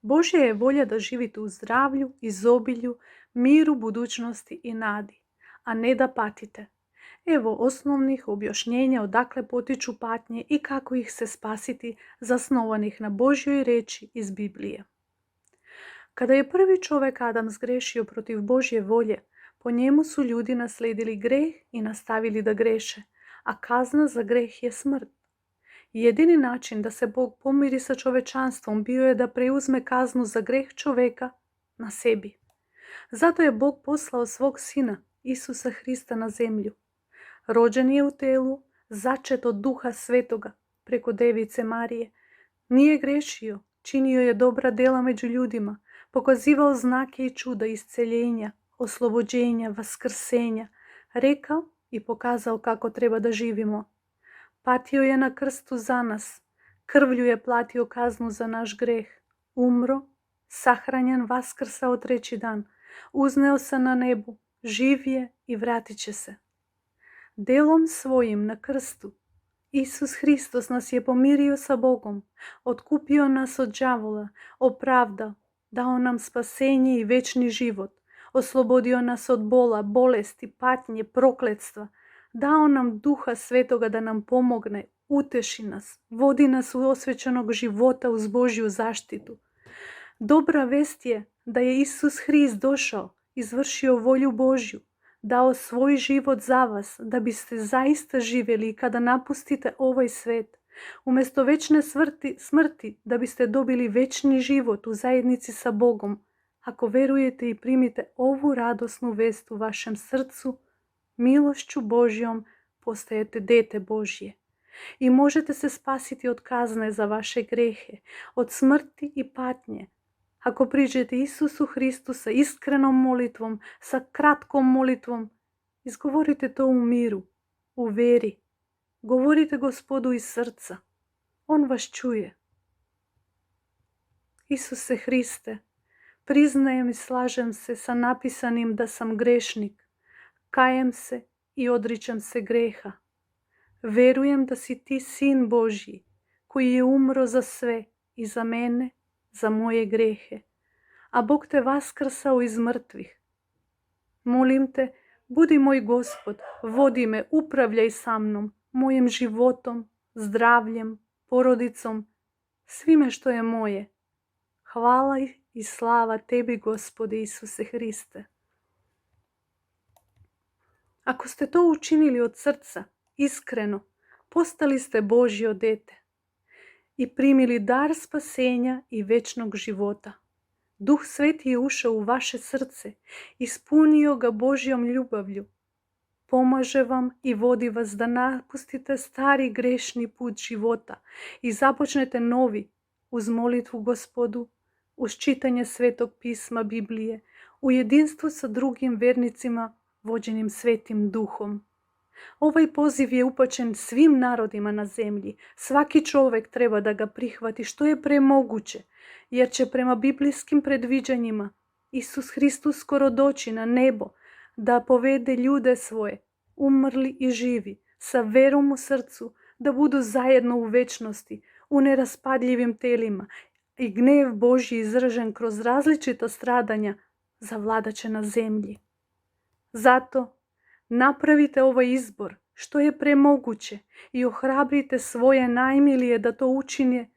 Božja je volja da živite u zdravlju, izobilju, miru, budućnosti i nadi, a ne da patite. Evo osnovnih objašnjenja odakle potiču patnje i kako ih se spasiti, zasnovanih na Božjoj riječi iz Biblije. Kada je prvi čovjek Adam zgrešio protiv Božje volje, po njemu su ljudi naslijedili greh i nastavili da greše, a kazna za greh je smrt. Jedini način da se Bog pomiri sa čovečanstvom bio je da preuzme kaznu za greh čovjeka na sebi. Zato je Bog poslao svog sina, Isusa Hrista, na zemlju. Rođen je u telu, začet od Duha Svetoga preko Device Marije. Nije grešio, činio je dobra djela među ljudima, pokazivao znake i čuda isceljenja, oslobođenja, vaskrsenja, rekao i pokazao kako treba da živimo. Patio je na krstu za nas, krvlju je platio kaznu za naš greh, umro, sahranjen, vaskrsao treći dan, uzneo se na nebu, živ je i vratit će se. Delom svojim na krstu Isus Hristos nas je pomirio sa Bogom, otkupio nas od đavola, opravdao, dao nam spasenje i večni život, oslobodio nas od bola, bolesti, patnje, prokletstva, dao nam Duha Svetoga da nam pomogne, uteši nas, vodi nas u osvećenog života uz Božju zaštitu. Dobra vest je da je Isus Hrist došao, izvršio volju Božju, dao svoj život za vas da biste zaista živjeli i kada napustite ovaj svet. Umjesto večne smrti da biste dobili večni život u zajednici sa Bogom, ako verujete i primite ovu radosnu vest u vašem srcu, milošću Božjom postajete dete Božje i možete se spasiti od kazne za vaše grehe, od smrti i patnje. Ako priđete Isusu Hristu sa iskrenom molitvom, sa kratkom molitvom, izgovorite to u miru, u veri. Govorite Gospodu iz srca. On vas čuje. Isuse Hriste, priznajem i slažem se sa napisanim da sam grešnik. Kajem se i odričem se greha. Verujem da si ti Sin Božji, koji je umro za sve i za mene, za moje grehe, a Bog te vaskrsao iz mrtvih. Molim te, budi moj Gospod, vodi me, upravljaj sa mnom, mojim životom, zdravljem, porodicom, svime što je moje. Hvala i slava tebi, Gospode Isuse Hriste. Ako ste to učinili od srca, iskreno, postali ste Božje dete i primili dar spasenja i večnog života. Duh Sveti je ušao u vaše srce, ispunio ga Božjom ljubavlju. Pomaže vam i vodi vas da napustite stari grešni put života i započnete novi uz molitvu Gospodu, uz čitanje Svetog pisma Biblije, u jedinstvu sa drugim vernicima vođenim Svetim Duhom. Ovaj poziv je upućen svim narodima na zemlji. Svaki čovjek treba da ga prihvati što je premoguće, jer će prema biblijskim predviđanjima Isus Hristus skoro doći na nebo da povede ljude svoje, umrli i živi, sa verom u srcu, da budu zajedno u večnosti, u neraspadljivim telima i gnev Božji izražen kroz različita stradanja zavladat će na zemlji. Zato napravite ovaj izbor što je premoguće i ohrabrite svoje najmilije da to učine,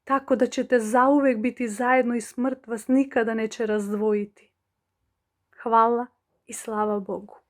tako da ćete zauvek biti zajedno i smrt vas nikada neće razdvojiti. Hvala i slava Bogu.